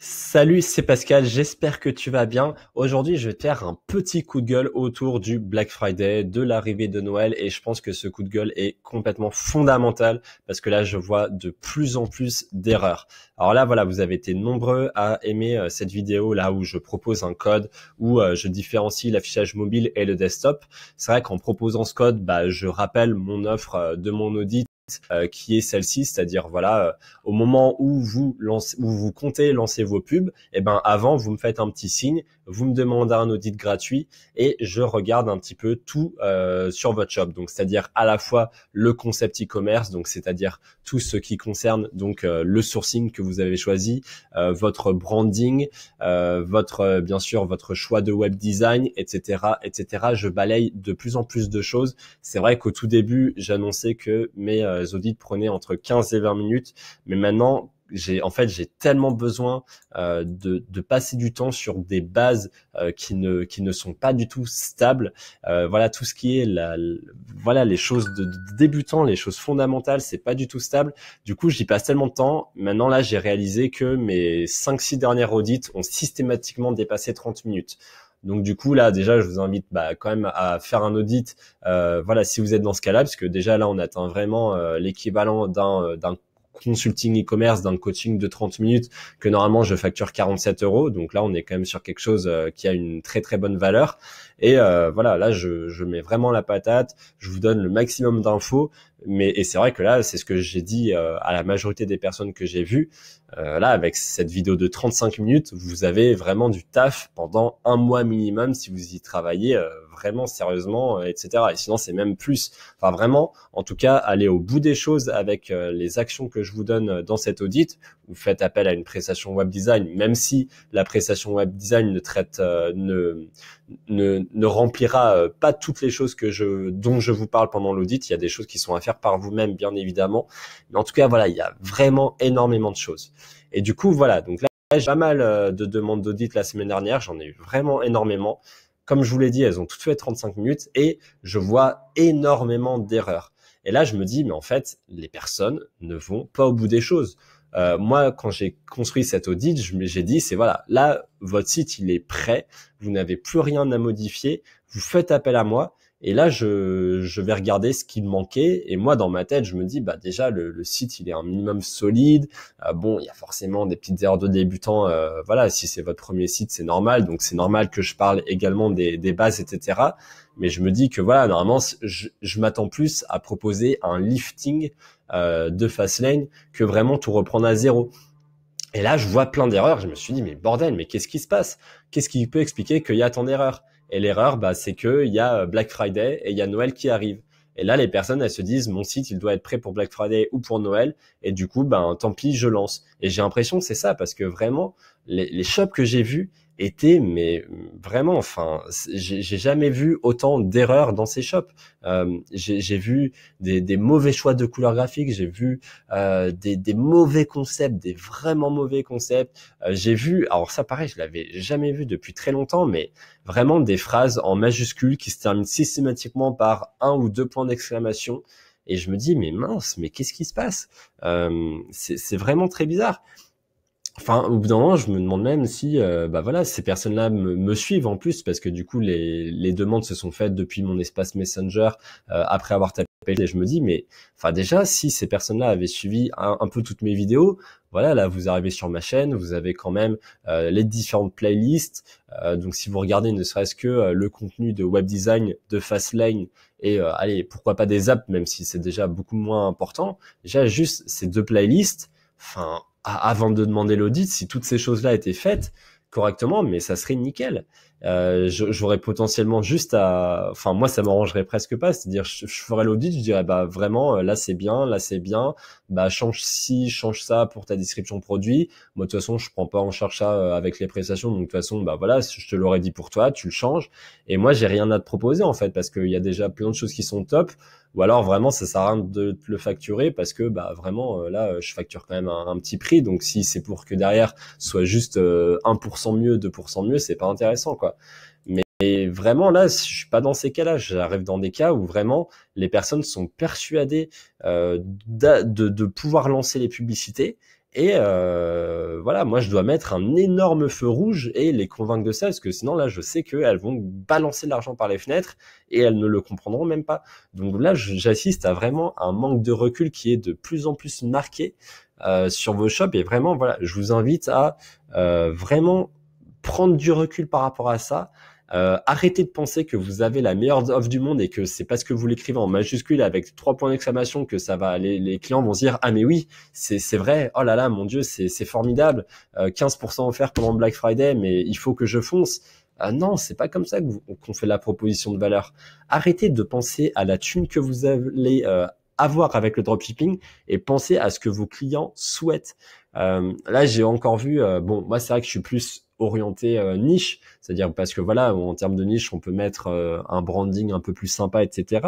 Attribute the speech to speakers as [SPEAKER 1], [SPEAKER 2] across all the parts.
[SPEAKER 1] Salut, c'est Pascal, j'espère que tu vas bien. Aujourd'hui, je vais te faire un petit coup de gueule autour du Black Friday, de l'arrivée de Noël, et je pense que ce coup de gueule est complètement fondamental parce que là, je vois de plus en plus d'erreurs. Alors là, voilà, vous avez été nombreux à aimer cette vidéo là où je propose un code, où je différencie l'affichage mobile et le desktop. C'est vrai qu'en proposant ce code, je rappelle mon offre de mon audit qui est celle-ci, c'est-à-dire voilà, au moment où vous comptez lancer vos pubs, et ben avant vous me faites un petit signe, vous me demandez un audit gratuit et je regarde un petit peu tout sur votre shop. Donc c'est-à-dire à la fois le concept e-commerce, donc c'est-à-dire tout ce qui concerne donc le sourcing que vous avez choisi, votre branding, votre bien sûr votre choix de web design, etc., etc. Je balaye de plus en plus de choses. C'est vrai qu'au tout début, j'annonçais que mes audits prenaient entre 15 et 20 minutes, mais maintenant, j'ai tellement besoin de passer du temps sur des bases qui ne sont pas du tout stables. Voilà, tout ce qui est voilà, les choses de débutants, les choses fondamentales, c'est pas du tout stable. Du coup, j'y passe tellement de temps. Maintenant, là, j'ai réalisé que mes 5-6 dernières audits ont systématiquement dépassé 30 minutes. Donc du coup là déjà je vous invite quand même à faire un audit, voilà, si vous êtes dans ce cas-là, parce que déjà là on atteint vraiment l'équivalent d'un consulting e-commerce, d'un coaching de 30 minutes que normalement je facture 47 euros. Donc là on est quand même sur quelque chose qui a une très très bonne valeur. Et voilà, là je mets vraiment la patate, je vous donne le maximum d'infos. Et c'est vrai que là c'est ce que j'ai dit à la majorité des personnes que j'ai vues. Là, avec cette vidéo de 35 minutes, vous avez vraiment du taf pendant un mois minimum si vous y travaillez vraiment sérieusement, etc. Et sinon, c'est même plus. Enfin, vraiment, en tout cas, allez au bout des choses avec les actions que je vous donne dans cet audit. Vous faites appel à une prestation web design, même si la prestation web design ne traite, ne remplira pas toutes les choses dont je vous parle pendant l'audit. Il y a des choses qui sont à faire par vous-même, bien évidemment. Mais en tout cas, voilà, il y a vraiment énormément de choses. Et du coup, voilà, donc là, j'ai pas mal de demandes d'audit la semaine dernière, j'en ai eu vraiment énormément. Comme je vous l'ai dit, elles ont toutes fait 35 minutes et je vois énormément d'erreurs. Et là, je me dis, mais en fait, les personnes ne vont pas au bout des choses. Moi, quand j'ai construit cet audit, j'ai dit, c'est voilà, là, votre site, il est prêt, vous n'avez plus rien à modifier, vous faites appel à moi. Et là, je vais regarder ce qui me manquait. Et moi, dans ma tête, je me dis, déjà, le site, il est un minimum solide. Bon, il y a forcément des petites erreurs de débutants. Voilà, si c'est votre premier site, c'est normal. Donc, c'est normal que je parle également des bases, etc. Mais je me dis que voilà, normalement, je m'attends plus à proposer un lifting de Fastlane que vraiment tout reprendre à zéro. Et là, je vois plein d'erreurs. Je me suis dit, mais bordel, mais qu'est-ce qui se passe? Qu'est-ce qui peut expliquer qu'il y a tant d'erreurs? Et l'erreur, c'est qu'il y a Black Friday et il y a Noël qui arrive. Et là, les personnes, elles se disent, mon site, il doit être prêt pour Black Friday ou pour Noël. Et du coup, tant pis, je lance. Et j'ai l'impression que c'est ça, parce que vraiment, les shops que j'ai vus étaient, mais vraiment, enfin, j'ai jamais vu autant d'erreurs dans ces shops. J'ai vu des mauvais choix de couleurs graphiques, j'ai vu des mauvais concepts, des vraiment mauvais concepts. J'ai vu, alors ça pareil, je l'avais jamais vu depuis très longtemps, mais vraiment des phrases en majuscules qui se terminent systématiquement par un ou deux points d'exclamation. Et je me dis, mais mince, mais qu'est-ce qui se passe? C'est vraiment très bizarre. Enfin, au bout d'un moment, je me demande même si, voilà, ces personnes-là me suivent en plus, parce que du coup, les demandes se sont faites depuis mon espace Messenger après avoir tapé. Et je me dis, mais, enfin, déjà, si ces personnes-là avaient suivi un peu toutes mes vidéos, voilà, là, vous arrivez sur ma chaîne, vous avez quand même les différentes playlists. Donc, si vous regardez ne serait-ce que le contenu de web design de Fastlane et allez, pourquoi pas des apps, même si c'est déjà beaucoup moins important. Déjà, juste ces deux playlists. Enfin, avant de demander l'audit, si toutes ces choses-là étaient faites correctement, mais ça serait nickel. J'aurais potentiellement juste enfin moi ça m'arrangerait presque pas, c'est-à-dire je ferais l'audit, je dirais vraiment là c'est bien, change ci, change ça pour ta description produit. Moi de toute façon je prends pas en charge ça avec les prestations, donc de toute façon voilà, je te l'aurais dit pour toi, tu le changes. Et moi j'ai rien à te proposer en fait parce qu'il y a déjà plein de choses qui sont top. Ou alors vraiment ça sert à rien de te le facturer parce que vraiment là je facture quand même un petit prix, donc si c'est pour que derrière soit juste 1% mieux, 2% mieux, c'est pas intéressant quoi. Mais vraiment là je suis pas dans ces cas-là, j'arrive dans des cas où vraiment les personnes sont persuadées de pouvoir lancer les publicités Et voilà, moi je dois mettre un énorme feu rouge et les convaincre de ça, parce que sinon là je sais qu'elles vont balancer de l'argent par les fenêtres et elles ne le comprendront même pas. Donc là j'assiste à vraiment un manque de recul qui est de plus en plus marqué sur vos shops, et vraiment voilà, je vous invite à vraiment prendre du recul par rapport à ça. Arrêtez de penser que vous avez la meilleure offre du monde et que c'est parce que vous l'écrivez en majuscule avec 3 points d'exclamation que ça va, les clients vont se dire ah mais oui c'est vrai, oh là là mon dieu c'est formidable, 15% offert pendant Black Friday, mais il faut que je fonce. Non, c'est pas comme ça qu'on fait la proposition de valeur. Arrêtez de penser à la thune que vous allez avoir avec le dropshipping et pensez à ce que vos clients souhaitent. Là, j'ai encore vu, bon, moi c'est vrai que je suis plus orienté niche, c'est-à-dire parce que voilà, en termes de niche, on peut mettre un branding un peu plus sympa, etc.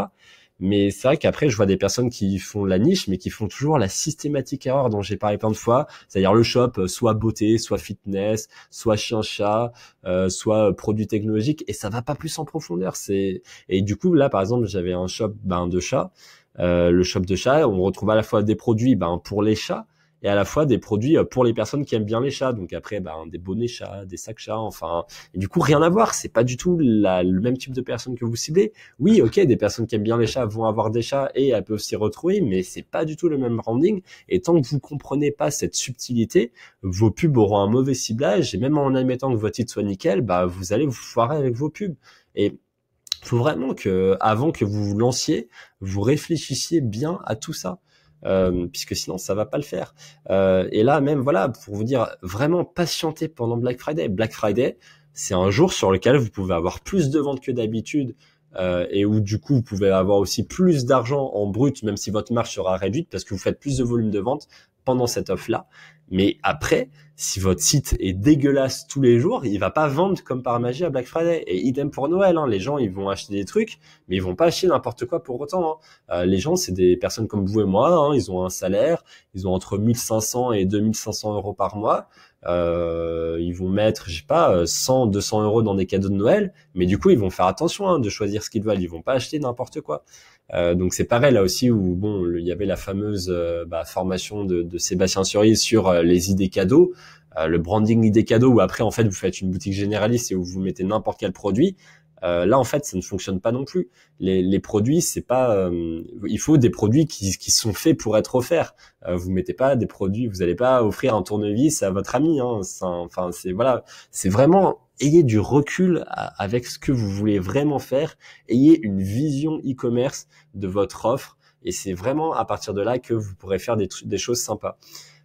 [SPEAKER 1] Mais c'est vrai qu'après, je vois des personnes qui font la niche, mais qui font toujours la systématique erreur dont j'ai parlé plein de fois, c'est-à-dire le shop, soit beauté, soit fitness, soit chien-chat, soit produits technologiques, et ça va pas plus en profondeur. Et du coup, là, par exemple, j'avais un shop de chat. Le shop de chat, on retrouve à la fois des produits pour les chats, et à la fois des produits pour les personnes qui aiment bien les chats. Donc après, des bonnets chats, des sacs chats, enfin, et du coup, rien à voir. C'est pas du tout le même type de personnes que vous ciblez. Oui, ok, des personnes qui aiment bien les chats vont avoir des chats et elles peuvent s'y retrouver, mais c'est pas du tout le même branding. Et tant que vous comprenez pas cette subtilité, vos pubs auront un mauvais ciblage, et même en admettant que votre site soit nickel, vous allez vous foirer avec vos pubs. Et faut vraiment que, avant que vous vous lanciez, vous réfléchissiez bien à tout ça. Puisque sinon ça va pas le faire. Et là même voilà, pour vous dire, vraiment patienter pendant Black Friday. Black Friday, c'est un jour sur lequel vous pouvez avoir plus de ventes que d'habitude, et où du coup vous pouvez avoir aussi plus d'argent en brut, même si votre marge sera réduite parce que vous faites plus de volume de vente pendant cette offre-là. Mais après, si votre site est dégueulasse tous les jours, il va pas vendre comme par magie à Black Friday. Et idem pour Noël, hein. Les gens, ils vont acheter des trucs, mais ils vont pas acheter n'importe quoi pour autant, hein. Les gens, c'est des personnes comme vous et moi, hein. Ils ont un salaire, ils ont entre 1500 et 2500 euros par mois. Ils vont mettre, je sais pas, 100, 200 euros dans des cadeaux de Noël, mais du coup, ils vont faire attention, hein, de choisir ce qu'ils veulent. Ils vont pas acheter n'importe quoi. Donc c'est pareil là aussi où bon, il y avait la fameuse formation de Sébastien Cerise sur les idées cadeaux, le branding idées cadeaux, où après en fait vous faites une boutique généraliste et où vous mettez n'importe quel produit. Là en fait ça ne fonctionne pas non plus. Les produits, c'est pas, il faut des produits qui sont faits pour être offerts. Vous mettez pas des produits, vous allez pas offrir un tournevis à votre ami, hein. Enfin c'est voilà, c'est vraiment, ayez du recul avec ce que vous voulez vraiment faire, ayez une vision e-commerce de votre offre, et c'est vraiment à partir de là que vous pourrez faire des choses sympas.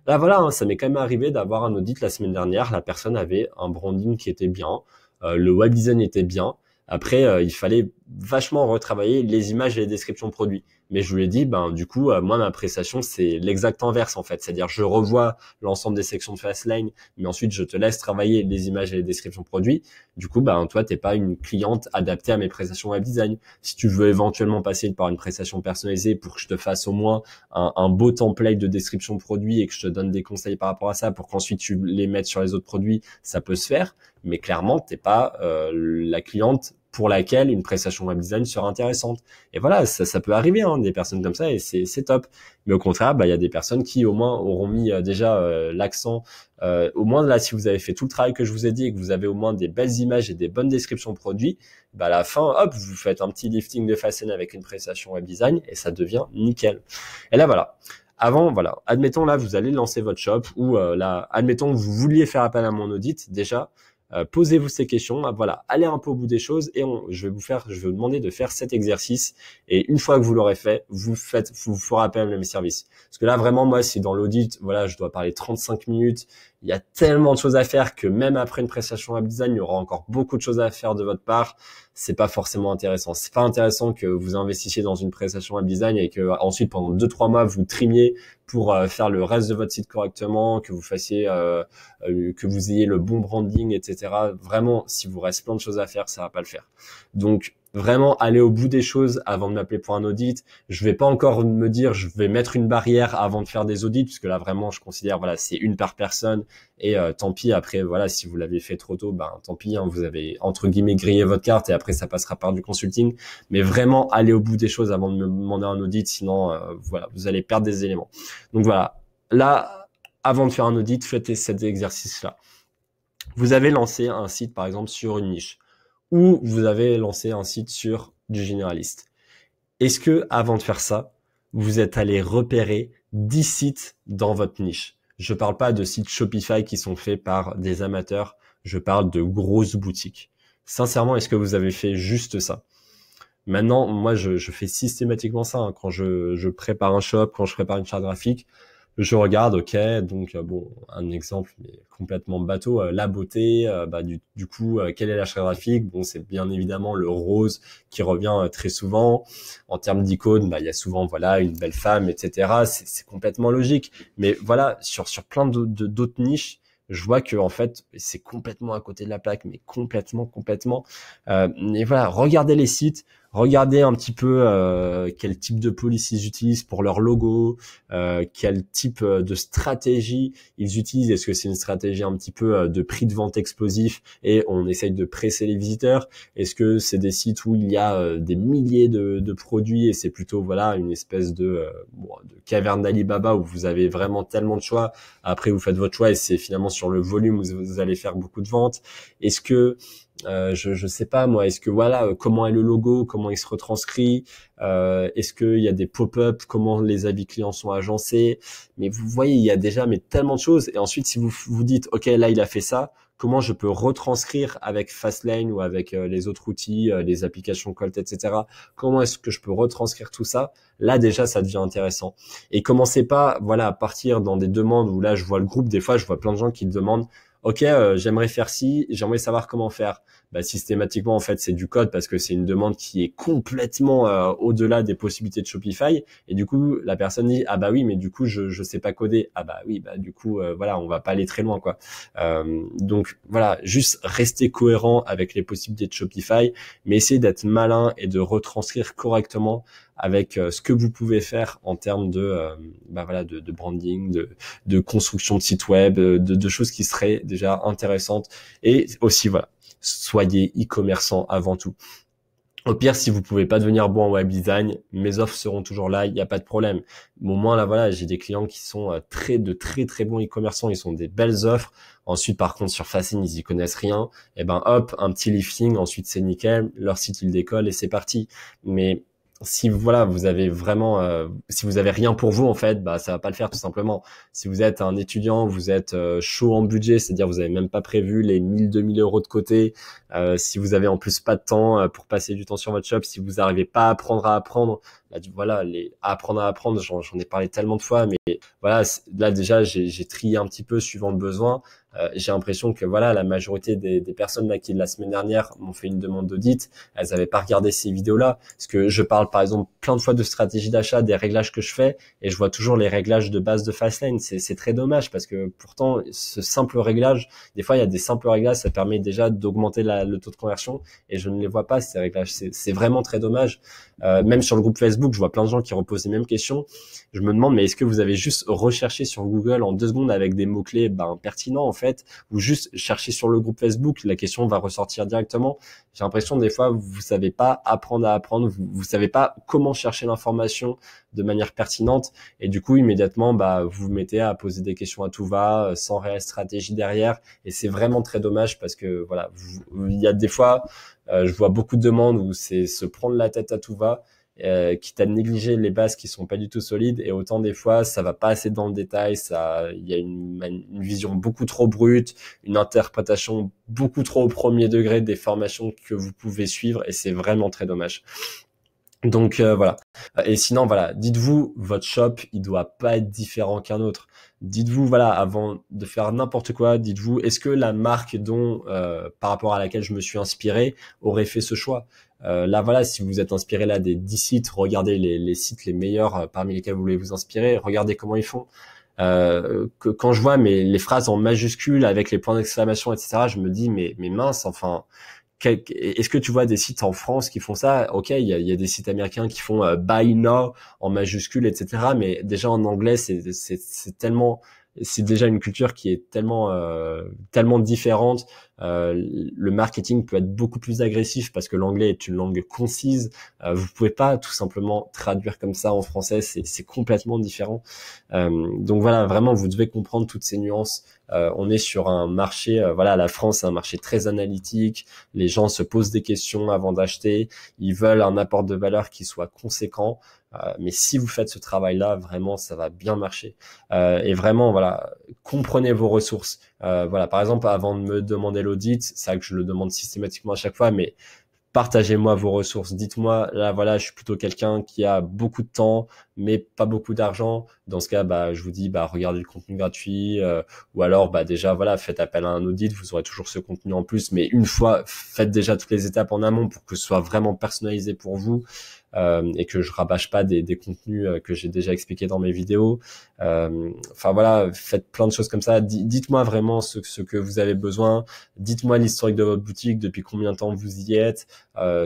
[SPEAKER 1] Là voilà, hein, ça m'est quand même arrivé d'avoir un audit la semaine dernière. La personne avait un branding qui était bien, le web design était bien. Après, il fallait vachement retravailler les images et les descriptions produits. Mais je lui ai dit, du coup, moi, ma prestation, c'est l'exact inverse, en fait. C'est-à-dire, je revois l'ensemble des sections de Fastlane, mais ensuite, je te laisse travailler les images et les descriptions produits. Du coup, toi, t'es pas une cliente adaptée à mes prestations web design. Si tu veux éventuellement passer par une prestation personnalisée pour que je te fasse au moins un beau template de description produit et que je te donne des conseils par rapport à ça pour qu'ensuite tu les mettes sur les autres produits, ça peut se faire. Mais clairement, t'es pas la cliente pour laquelle une prestation web design sera intéressante. Et voilà, ça peut arriver, hein, des personnes comme ça, et c'est top. Mais au contraire, il y a des personnes qui au moins auront mis déjà l'accent. Au moins là, si vous avez fait tout le travail que je vous ai dit et que vous avez au moins des belles images et des bonnes descriptions de produits, à la fin, hop, vous faites un petit lifting de façade avec une prestation web design et ça devient nickel. Et là, voilà. Avant, voilà, admettons là, vous allez lancer votre shop, ou là, admettons que vous vouliez faire appel à mon audit. Déjà, posez-vous ces questions, voilà, allez un peu au bout des choses, et je vais vous demander de faire cet exercice, et une fois que vous l'aurez fait, vous ferez appel à mes services. Parce que là, vraiment, moi, si dans l'audit, voilà, je dois parler 35 minutes, il y a tellement de choses à faire que même après une prestation web design, il y aura encore beaucoup de choses à faire de votre part. C'est pas forcément intéressant. C'est pas intéressant que vous investissiez dans une prestation web design et que ensuite pendant 2-3 mois vous trimiez pour faire le reste de votre site correctement, que vous fassiez, que vous ayez le bon branding, etc. Vraiment, si vous reste plein de choses à faire, ça va pas le faire. Donc vraiment, aller au bout des choses avant de m'appeler pour un audit. Je vais pas encore me dire, je vais mettre une barrière avant de faire des audits, puisque là vraiment, je considère, voilà, c'est une par personne, et tant pis. Après, voilà, si vous l'avez fait trop tôt, tant pis, hein, vous avez entre guillemets grillé votre carte, et après ça passera par du consulting. Mais vraiment, aller au bout des choses avant de me demander un audit, sinon, voilà, vous allez perdre des éléments. Donc voilà, là, avant de faire un audit, faites cet exercice-là. Vous avez lancé un site, par exemple, sur une niche, ou vous avez lancé un site sur du généraliste. Est-ce que, avant de faire ça, vous êtes allé repérer 10 sites dans votre niche? Je parle pas de sites Shopify qui sont faits par des amateurs, je parle de grosses boutiques. Sincèrement, est-ce que vous avez fait juste ça? Maintenant, moi, je fais systématiquement ça, hein. Quand je prépare un shop, quand je prépare une charte graphique, je regarde, ok, donc bon, un exemple mais complètement bateau, la beauté, du coup, quelle est la charte graphique? Bon, c'est bien évidemment le rose qui revient très souvent. En termes d'icônes, il y a souvent voilà une belle femme, etc. C'est complètement logique. Mais voilà, sur plein d'autres niches, je vois que en fait, c'est complètement à côté de la plaque, mais complètement. Et voilà, regardez les sites. Regardez un petit peu quel type de police ils utilisent pour leur logo, quel type de stratégie ils utilisent. Est-ce que c'est une stratégie un petit peu de prix de vente explosif et on essaye de presser les visiteurs? Est-ce que c'est des sites où il y a des milliers de produits et c'est plutôt voilà une espèce de caverne d'Alibaba où vous avez vraiment tellement de choix. Après vous faites votre choix et c'est finalement sur le volume où vous allez faire beaucoup de ventes. Est-ce que je sais pas moi, est-ce que voilà comment est le logo, comment il se retranscrit, est-ce qu'il y a des pop-up, comment les avis clients sont agencés, mais vous voyez il y a déjà mais tellement de choses. Et ensuite si vous vous dites ok là il a fait ça, comment je peux retranscrire avec Fastlane ou avec les autres outils, les applications Colt, etc. Comment est-ce que je peux retranscrire tout ça? Là déjà ça devient intéressant. Et commencez pas voilà à partir dans des demandes où là je vois le groupe, des fois je vois plein de gens qui me demandent ok, j'aimerais faire ci, j'aimerais savoir comment faire. Systématiquement, en fait, c'est du code parce que c'est une demande qui est complètement au-delà des possibilités de Shopify. Et du coup, la personne dit ah bah oui, mais du coup, je sais pas coder. Ah bah oui, du coup, voilà, on va pas aller très loin, quoi. Donc voilà, juste rester cohérent avec les possibilités de Shopify, mais essayez d'être malin et de retranscrire correctement avec ce que vous pouvez faire en termes de branding, de construction de site web, de choses qui seraient déjà intéressantes. Et aussi voilà, soyez e-commerçant avant tout. Au pire, si vous pouvez pas devenir bon en web design, mes offres seront toujours là, il n'y a pas de problème. Mais au moins là voilà, j'ai des clients qui sont très très bons e-commerçants, ils ont des belles offres. Ensuite par contre sur Fastlane, ils y connaissent rien. Et ben hop, un petit lifting, ensuite c'est nickel, leur site il décolle et c'est parti. Mais si voilà, vous avez vraiment si vous avez rien pour vous en fait, ça va pas le faire tout simplement. Si vous êtes un étudiant, vous êtes chaud en budget, c'est-à-dire vous avez même pas prévu les 1000-2000 € de côté, si vous avez en plus pas de temps pour passer du temps sur votre shop, si vous n'arrivez pas à apprendre à apprendre, voilà, apprendre à apprendre, j'en ai parlé tellement de fois, mais voilà, là déjà j'ai trié un petit peu suivant le besoin. J'ai l'impression que voilà, la majorité des personnes là qui la semaine dernière m'ont fait une demande d'audit, elles avaient pas regardé ces vidéos-là, parce que je parle par exemple plein de fois de stratégie d'achat, des réglages que je fais, et je vois toujours les réglages de base de Fastlane. C'est très dommage parce que pourtant ce simple réglage, des fois il y a des simples réglages, ça permet déjà d'augmenter le taux de conversion, et je ne les vois pas ces réglages. C'est vraiment très dommage. Même sur le groupe Facebook, je vois plein de gens qui reposent les mêmes questions. Je me demande, mais est-ce que vous avez juste recherché sur Google en 2 secondes avec des mots-clés pertinents en fait, ou juste chercher sur le groupe Facebook, la question va ressortir directement. J'ai l'impression des fois vous savez pas apprendre à apprendre, vous savez pas comment chercher l'information de manière pertinente, et du coup immédiatement vous vous mettez à poser des questions à tout va sans réelle stratégie derrière, et c'est vraiment très dommage parce que voilà, il y a des fois je vois beaucoup de demandes où c'est se prendre la tête à tout va, quitte à négliger les bases qui sont pas du tout solides, et autant des fois ça va pas assez dans le détail, il y a une vision beaucoup trop brute, une interprétation beaucoup trop au premier degré des formations que vous pouvez suivre, et c'est vraiment très dommage. Donc voilà. Et sinon voilà, dites-vous votre shop il doit pas être différent qu'un autre. Dites-vous voilà, avant de faire n'importe quoi, dites-vous est-ce que la marque dont par rapport à laquelle je me suis inspiré aurait fait ce choix. Là voilà, si vous êtes inspiré là des 10 sites, regardez les sites les meilleurs parmi lesquels vous voulez vous inspirer, regardez comment ils font. Que quand je vois les phrases en majuscules avec les points d'exclamation, etc., je me dis mais mince, enfin est-ce que tu vois des sites en France qui font ça? Ok, il y a des sites américains qui font buy now en majuscule, etc. Mais déjà en anglais, c'est tellement c'est déjà une culture qui est tellement différente. Le marketing peut être beaucoup plus agressif parce que l'anglais est une langue concise. Vous pouvez pas tout simplement traduire comme ça en français, c'est complètement différent. Donc voilà, vraiment, vous devez comprendre toutes ces nuances. On est sur un marché, voilà, la France, c'est un marché très analytique. Les gens se posent des questions avant d'acheter. Ils veulent un apport de valeur qui soit conséquent. Mais si vous faites ce travail-là, vraiment, ça va bien marcher. Et vraiment, voilà, comprenez vos ressources. Voilà, par exemple, avant de me demander l'audit, c'est vrai que je le demande systématiquement à chaque fois, mais partagez-moi vos ressources. Dites-moi, là, voilà, je suis plutôt quelqu'un qui a beaucoup de temps, mais pas beaucoup d'argent. Dans ce cas, bah, je vous dis, bah, regardez le contenu gratuit, ou alors, bah, déjà, voilà, faites appel à un audit. Vous aurez toujours ce contenu en plus, mais une fois, faites déjà toutes les étapes en amont pour que ce soit vraiment personnalisé pour vous. Et que je rabâche pas des contenus que j'ai déjà expliqués dans mes vidéos. Enfin voilà, faites plein de choses comme ça. Dites-moi vraiment ce que vous avez besoin. Dites-moi l'historique de votre boutique, depuis combien de temps vous y êtes,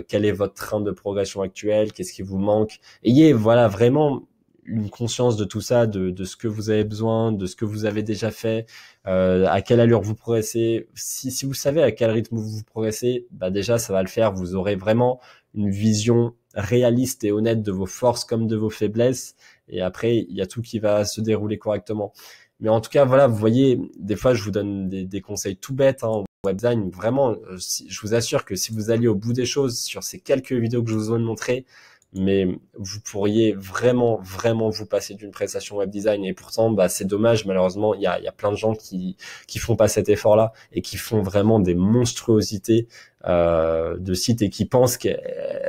[SPEAKER 1] quel est votre train de progression actuel, qu'est-ce qui vous manque. Ayez voilà vraiment une conscience de tout ça, de ce que vous avez besoin, de ce que vous avez déjà fait, à quelle allure vous progressez. Si vous savez à quel rythme vous progressez, bah déjà ça va le faire. Vous aurez vraiment une vision réaliste et honnête de vos forces comme de vos faiblesses. Et après, il y a tout qui va se dérouler correctement. Mais en tout cas, voilà, vous voyez, des fois, je vous donne des conseils tout bêtes, hein, web design. Vraiment, je vous assure que si vous alliez au bout des choses sur ces quelques vidéos que je vous ai montrées, mais vous pourriez vraiment vous passer d'une prestation web design. Et pourtant, bah, c'est dommage, malheureusement, il y a plein de gens qui font pas cet effort-là et qui font vraiment des monstruosités de sites et qui pensent que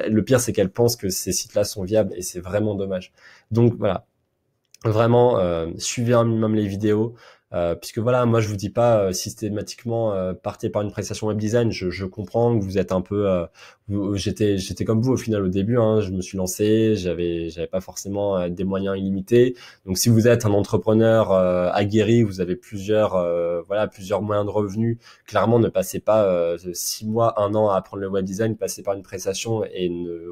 [SPEAKER 1] le pire, c'est qu'elles pensent que ces sites-là sont viables et c'est vraiment dommage. Donc voilà, vraiment suivez un minimum les vidéos. Puisque voilà, moi je vous dis pas systématiquement partez par une prestation web design. Je comprends que vous êtes un peu, j'étais comme vous au final au début. Hein, je me suis lancé, j'avais pas forcément des moyens illimités. Donc si vous êtes un entrepreneur aguerri, vous avez plusieurs moyens de revenus. Clairement, ne passez pas 6 mois, 1 an à apprendre le web design, passez par une prestation et ne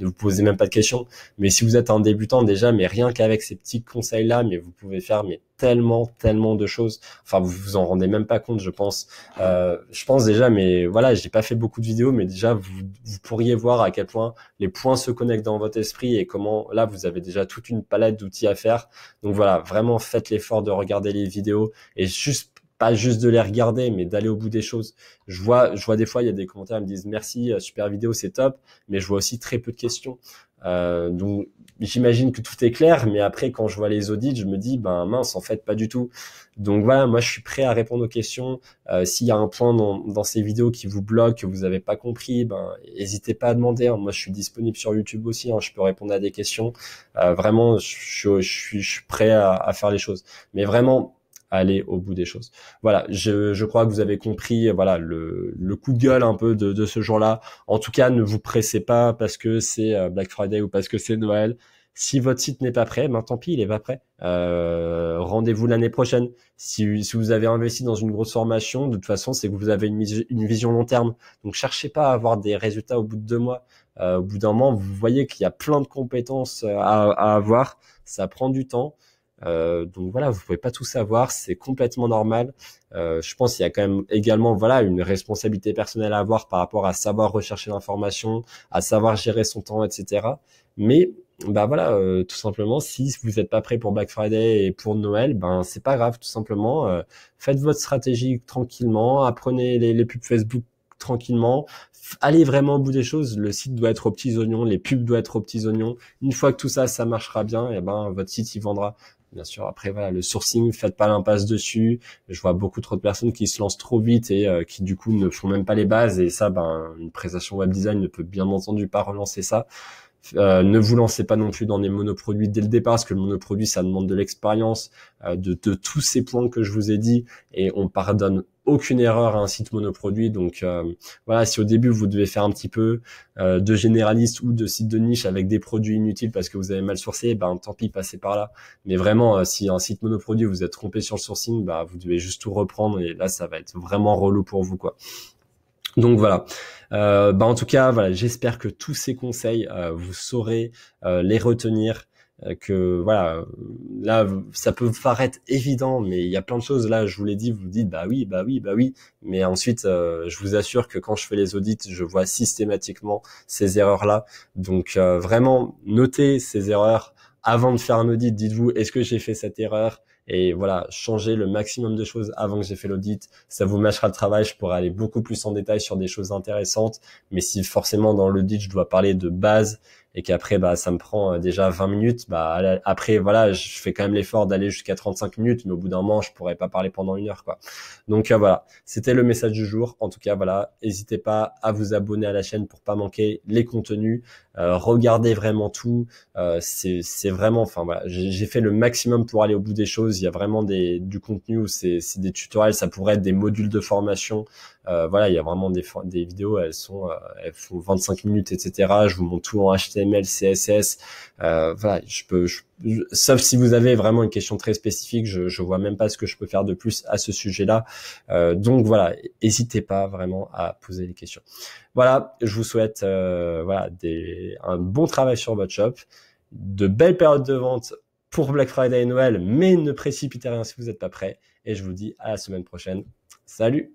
[SPEAKER 1] vous posez même pas de questions. Mais si vous êtes un débutant déjà, mais rien qu'avec ces petits conseils là, mais vous pouvez faire tellement de choses. Enfin, vous vous en rendez même pas compte, je pense. Je pense déjà, mais voilà, j'ai pas fait beaucoup de vidéos, mais déjà vous pourriez voir à quel point les points se connectent dans votre esprit et comment là vous avez déjà toute une palette d'outils à faire. Donc voilà, vraiment faites l'effort de regarder les vidéos et pas juste de les regarder, mais d'aller au bout des choses. Je vois des fois, il y a des commentaires qui me disent merci, super vidéo, c'est top, mais je vois aussi très peu de questions. Donc j'imagine que tout est clair, mais après quand je vois les audits, je me dis ben mince, en fait pas du tout. Donc voilà, moi je suis prêt à répondre aux questions. S'il y a un point dans ces vidéos qui vous bloque, que vous n'avez pas compris, ben n'hésitez pas à demander. Hein. Moi je suis disponible sur YouTube aussi, hein. Je peux répondre à des questions. Vraiment, je suis prêt à faire les choses. Mais vraiment, aller au bout des choses. Voilà, je crois que vous avez compris, voilà, le coup de gueule un peu de ce jour-là. En tout cas, ne vous pressez pas parce que c'est Black Friday ou parce que c'est Noël. Si votre site n'est pas prêt, ben tant pis, il est pas prêt. Rendez-vous l'année prochaine. Si vous avez investi dans une grosse formation, de toute façon, c'est que vous avez une vision long terme. Donc, cherchez pas à avoir des résultats au bout de 2 mois. Au bout d'un moment, vous voyez qu'il y a plein de compétences à avoir. Ça prend du temps. Donc voilà, vous pouvez pas tout savoir, c'est complètement normal. Je pense qu'il y a quand même également voilà une responsabilité personnelle à avoir par rapport à savoir rechercher l'information, à savoir gérer son temps, etc. Mais bah voilà, tout simplement, si vous n'êtes pas prêt pour Black Friday et pour Noël, ben c'est pas grave, tout simplement. Faites votre stratégie tranquillement, apprenez les pubs Facebook tranquillement, allez vraiment au bout des choses. Le site doit être aux petits oignons, les pubs doivent être aux petits oignons. Une fois que tout ça marchera bien, et ben votre site il vendra. Bien sûr, après voilà, le sourcing, faites pas l'impasse dessus. Je vois beaucoup trop de personnes qui se lancent trop vite et qui du coup ne font même pas les bases. Et ça, ben une prestation web design ne peut bien entendu pas relancer ça. Ne vous lancez pas non plus dans des monoproduits dès le départ, parce que le monoproduit, ça demande de l'expérience, de tous ces points que je vous ai dit, et on pardonne aucune erreur à un site monoproduit. Donc voilà, si au début vous devez faire un petit peu de généraliste ou de site de niche avec des produits inutiles parce que vous avez mal sourcé, ben tant pis, passez par là. Mais vraiment, si un site monoproduit vous êtes trompé sur le sourcing, bah vous devez juste tout reprendre, et là ça va être vraiment relou pour vous, quoi. Donc voilà. En tout cas, voilà, j'espère que tous ces conseils vous saurez les retenir. que voilà, là ça peut paraître évident, mais il y a plein de choses là, je vous l'ai dit, vous vous dites bah oui, bah oui, bah oui, mais ensuite je vous assure que quand je fais les audits, je vois systématiquement ces erreurs là. Donc vraiment notez ces erreurs avant de faire un audit. Dites-vous, est-ce que j'ai fait cette erreur? Et voilà, changez le maximum de choses avant que j'ai fait l'audit. Ça vous mâchera le travail. Je pourrais aller beaucoup plus en détail sur des choses intéressantes. Mais si forcément dans l'audit, je dois parler de base et qu'après, bah, ça me prend déjà 20 minutes, bah, après, voilà, je fais quand même l'effort d'aller jusqu'à 35 minutes, mais au bout d'un moment, je pourrais pas parler pendant 1 heure, quoi. Donc, voilà. C'était le message du jour. En tout cas, voilà. N'hésitez pas à vous abonner à la chaîne pour pas manquer les contenus. Regardez vraiment tout. C'est vraiment, enfin voilà, j'ai fait le maximum pour aller au bout des choses. Il y a vraiment du contenu où c'est des tutoriels, ça pourrait être des modules de formation. Voilà, il y a vraiment des vidéos, elles font 25 minutes, etc. Je vous montre tout en HTML, CSS. Voilà, sauf si vous avez vraiment une question très spécifique, je vois même pas ce que je peux faire de plus à ce sujet-là. Donc voilà, n'hésitez pas vraiment à poser des questions. Voilà, je vous souhaite voilà un bon travail sur votre shop, de belles périodes de vente pour Black Friday et Noël, mais ne précipitez rien si vous n'êtes pas prêt. Et je vous dis à la semaine prochaine. Salut!